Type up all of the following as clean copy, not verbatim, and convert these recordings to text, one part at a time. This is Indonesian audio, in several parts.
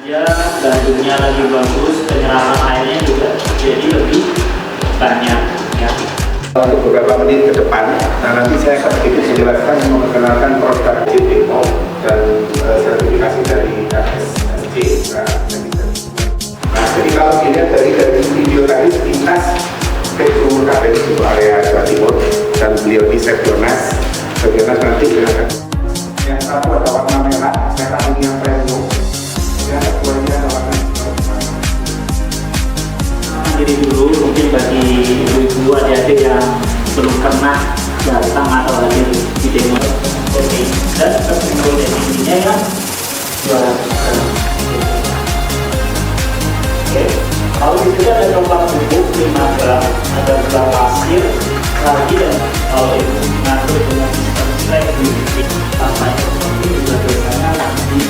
Ya, gandumnya lagi bagus, penyerapan airnya juga jadi lebih banyak ya. Untuk beberapa menit ke depan, nanti saya akan sedikit menjelaskan memperkenalkan produk JPO dan sertifikasi dari KSSC. Nah, jadi kalau dilihat dari video tadi sepintas Pedro Kabel itu area Jawa Timur dan beliau di Sekdonas. Sekdonas nanti silakan. Yang satu ada warna merah, merah ini yang premium. Yang keduanya ada warna Jadi dulu mungkin bagi ibu-ibu adik-adik yang belum pernah datang atau hadir di demo oke, dan terus intinya ya 200 gram. Oke, kalau di sini ada coklat bubuk 5 gram, ada gula pasir lagi, dan kalau itu ngatur dengan sistem stability sampai ini juga biasanya nanti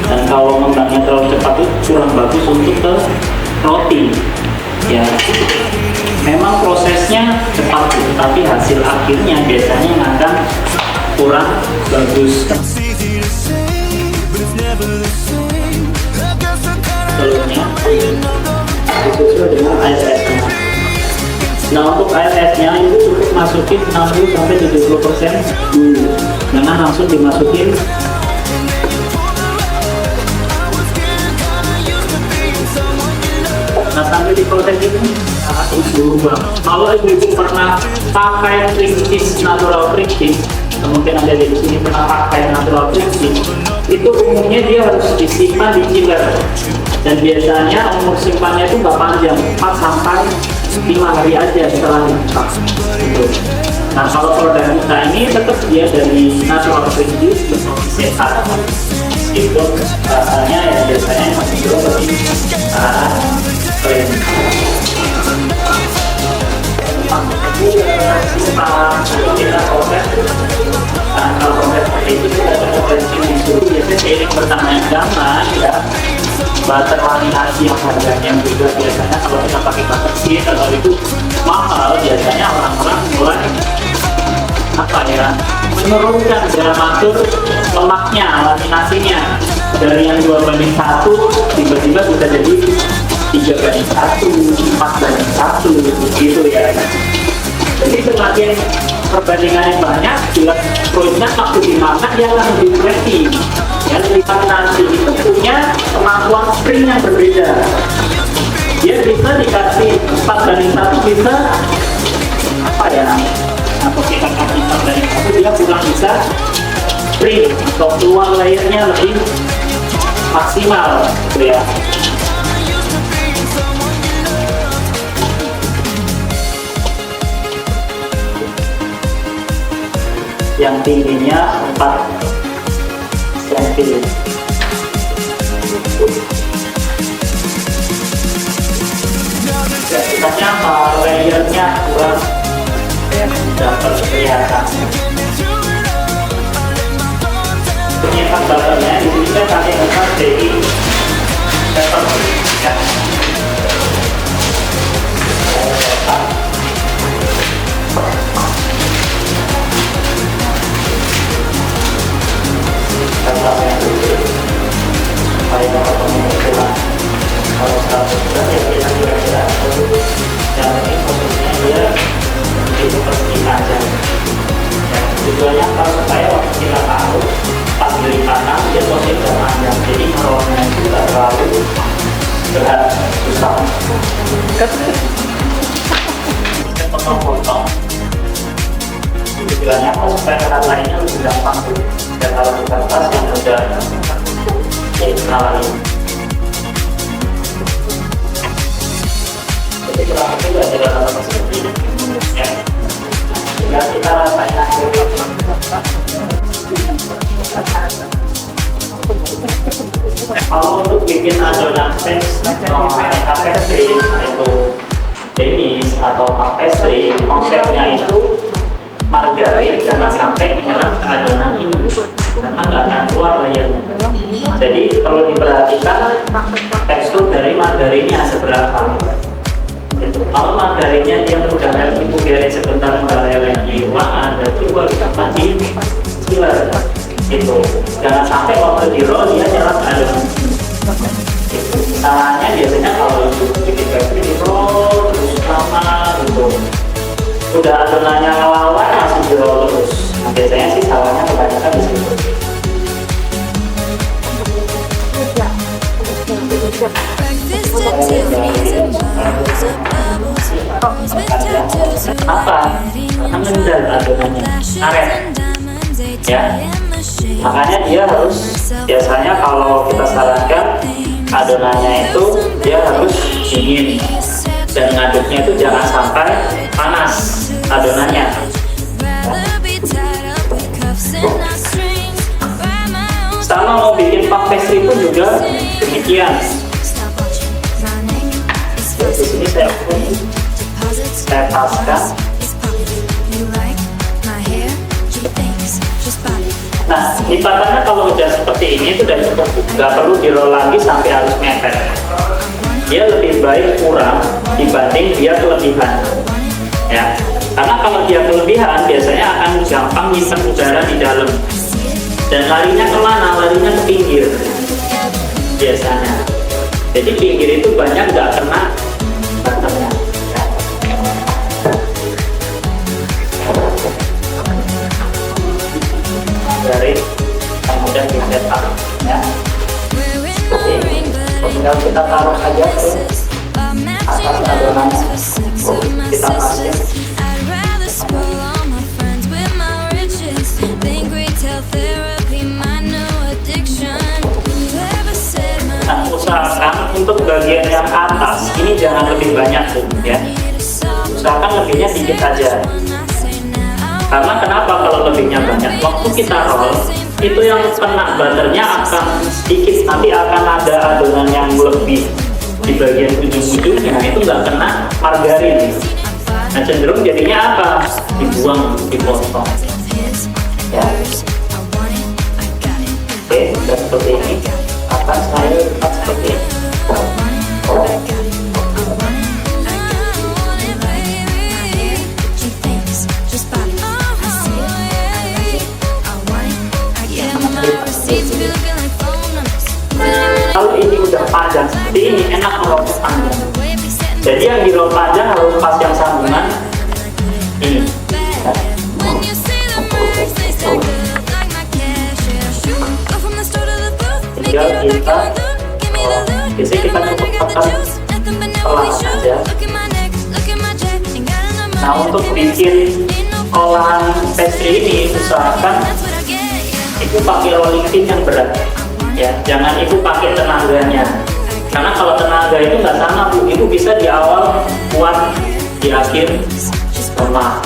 dan kalau ngembangnya terlalu cepat itu kurang bagus untuk ke roti ya. Memang prosesnya cepat tapi hasil akhirnya biasanya akan kurang bagus. Telurnya disusul dengan air esnya. Nah, untuk air esnya itu cukup masukin 60-70% dulu, jangan langsung dimasukin. Nah, sampai di proses ini berubah. Kalau ibu pernah pakai cream cheese, natural cream cheese, mungkin ada di sini pernah pakai natural cream cheese, itu umumnya dia harus disimpan di chiller, dan biasanya umur simpannya itu nggak panjang, 4 sampai 5 hari aja setelah dimasak gitu. Nah, kalau produk kita ini tetap dia dari natural cream cheese, sehat, meskipun rasanya ya biasanya masih jauh lebih keren. Kita proses, nah kalau proses seperti itu kita ada potensi disuruh biasanya seiring bertambahnya zaman ya, butter laminasi yang harganya juga biasanya kalau kita pakai butter sheet atau itu mahal, biasanya orang-orang mulai apa ya, menurunkan dramatur lemaknya, laminasinya dari yang 2:1 tiba-tiba bisa jadi 3:1, 4:1 gitu ya. Jadi semakin perbandingannya banyak, jelas fruitnya waktu dimakan dia akan lebih crispy. Ya, laminasi itu punya kemampuan spring yang berbeda. Dia bisa dikasih 4:1, bisa apa ya? Atau kita kasih 4:1 dia kurang bisa spring atau keluar layernya lebih maksimal, gitu ya. Yang tingginya 4 cm. Biasanya layernya kurang dapat kelihatan. Penyimpan butternya di sini kan kami akan jadi pepper ya. Supaya dapat mengumpulkan kalau 100 gram ya kita kira-kira yang ini posisinya dia itu seperti aja ya. Tujuannya kalau supaya waktu kita tahu pas beli tanam dia posisi udah panjang, jadi merollnya itu tidak terlalu berat, susah. Kita potong-potong tujuannya supaya kerat lainnya lebih gampang dan kalau kita tas yang udah lain. Jadi kurang lebih ada rata-rata seperti ini ya. Tinggal kita rasain aja. Kalau untuk bikin adonan pastry itu denis atau pastry, konsepnya itu margarin jangan sampai menyerap ke adonan ini karena nggak akan keluar layernya. Jadi kalau diperhatikan tekstur dari margarinnya seberapa. Kalau margarinnya dia udah ibu biarin sebentar nggak udah adonannya ngelawan masih jero terus. Nah, biasanya sih salahnya kebanyakan di situ. Apa? Karena ngendal adonannya, karet. Ya, makanya dia harus, biasanya kalau kita sarankan adonannya itu dia harus dingin dan ngaduknya itu jangan sampai panas adonannya. Sama mau bikin puff pastry pun juga demikian. Di sini saya paskan. Nah, lipatannya kalau udah seperti ini itu udah cukup, nggak perlu di-roll lagi sampai harus mepet. Dia lebih baik kurang dibanding dia kelebihan, ya. Karena kalau dia kelebihan biasanya akan gampang nyimpen udara di dalam. Dan larinya kemana? Larinya ke pinggir biasanya. Jadi pinggir itu banyak nggak kena butternya. Dari kemudian di setup, ya. Tinggal kita taruh aja ke atas adonannya. Kita pasir. Nah, usahakan untuk bagian yang atas ini jangan lebih banyak tuh, ya. Usahakan lebihnya dikit aja. Karena kenapa kalau lebihnya banyak? Waktu kita roll itu yang kena butternya akan sedikit, nanti akan ada adonan yang lebih di bagian ujung-ujungnya itu nggak kena margarin. Nah, cenderung jadinya apa? Dibuang, dipotong. Ya. Oke, sudah seperti ini. Akan saya lipat seperti ini. Kalau ini udah panjang seperti ini, enak ngerol panjang. Jadi yang dirol panjang harus pas yang sambungan ini. Tinggal kita, biasanya kita cukup tekan perlahan aja. Nah, untuk bikin olahan pastry ini usahakan ibu pakai rolling pin yang berat, ya. Jangan ibu pakai tenaganya, karena kalau tenaga itu nggak sama bu, ibu bisa di awal kuat, di akhir lemah.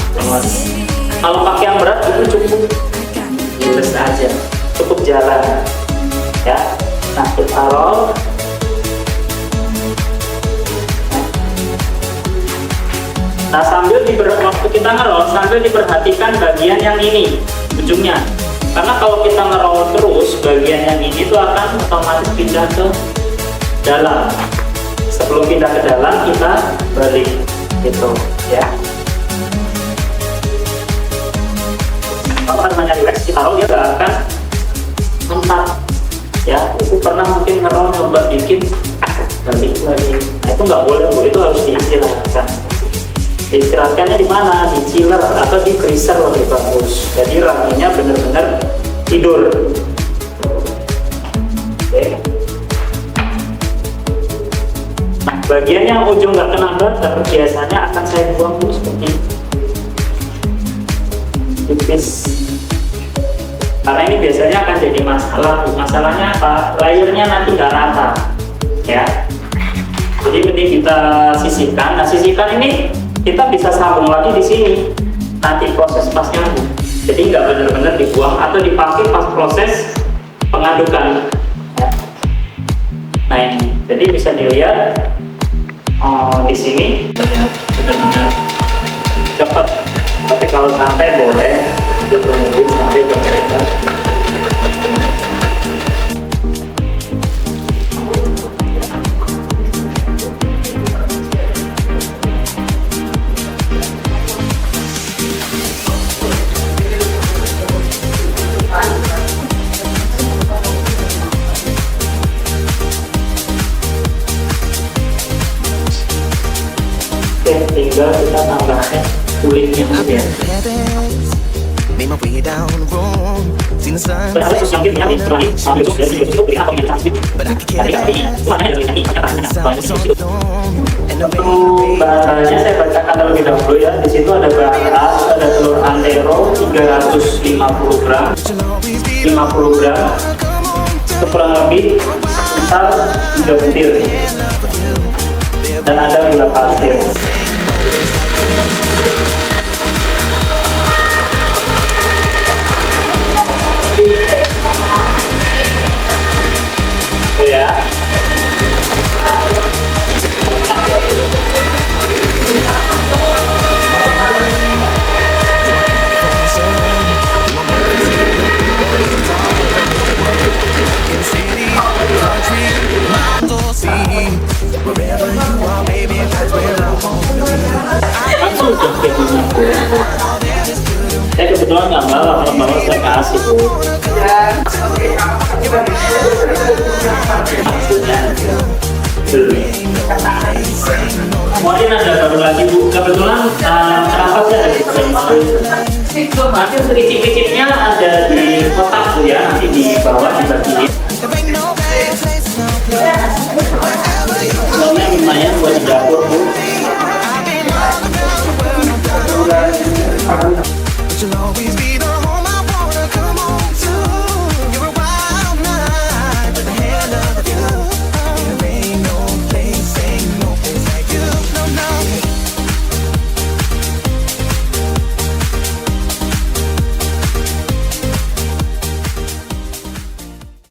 Kalau pakai yang berat itu cukup lurus aja, cukup jalan, ya. Nah, kita roll. Nah, waktu kita ngerol sambil diperhatikan bagian yang ini ujungnya. Karena kalau kita ngerol terus, bagian yang ini tuh akan otomatis pindah ke dalam. Sebelum pindah ke dalam, kita balik gitu, ya. Kalau namanya relax, kita roll dia nggak akan mentak, ya. Itu pernah mungkin ngerol coba bikin balik lagi. Nah, itu nggak boleh bu, itu harus diistirahatkan. Diistirahatkannya di mana? Di chiller atau di freezer lebih bagus. Jadi raginya benar-benar tidur. Oke. Nah, bagian yang ujung nggak kena butter biasanya akan saya buang dulu seperti ini. Tipis. Karena ini biasanya akan jadi masalah. Masalahnya apa? Layernya nanti nggak rata, ya. Jadi mending kita sisihkan. Nah, sisihkan ini kita bisa sambung lagi di sini nanti proses pas nyambung. Jadi nggak benar-benar dibuang atau dipakai pas proses pengadukan. Nah ini, jadi bisa dilihat di sini benar-benar cepat. Tapi kalau santai boleh ditunggu sampai bercerita. Tinggal kita tambahkan kulit yang ya. Made my way down the road, seen the sun Berapa set, susah gitu ya, sampai itu dari situ beri apa yang cantik. but I could care Tapi kami less. mana yang lebih cantik, Sound is on the phone, and the untuk baby bahannya saya bacakan terlebih dahulu ya. Di situ ada beras, ada telur antero 350 gram, should always be 50 gram, itu kurang lebih sekitar 3 butir, dan ada gula pasir. Itu ya. in city, country, mountains or sea. Wherever you are, baby, that's where I want to be. Langsung ke kejunya. Saya kebetulan nggak bawa, kalau bawa saya kasih bu. Maksudnya kemudian ada baru lagi bu, kebetulan kenapa saya ada di kemarin? Nanti untuk icip-icipnya ada di kotak bu ya, nanti di bawah di bagian. There ain't no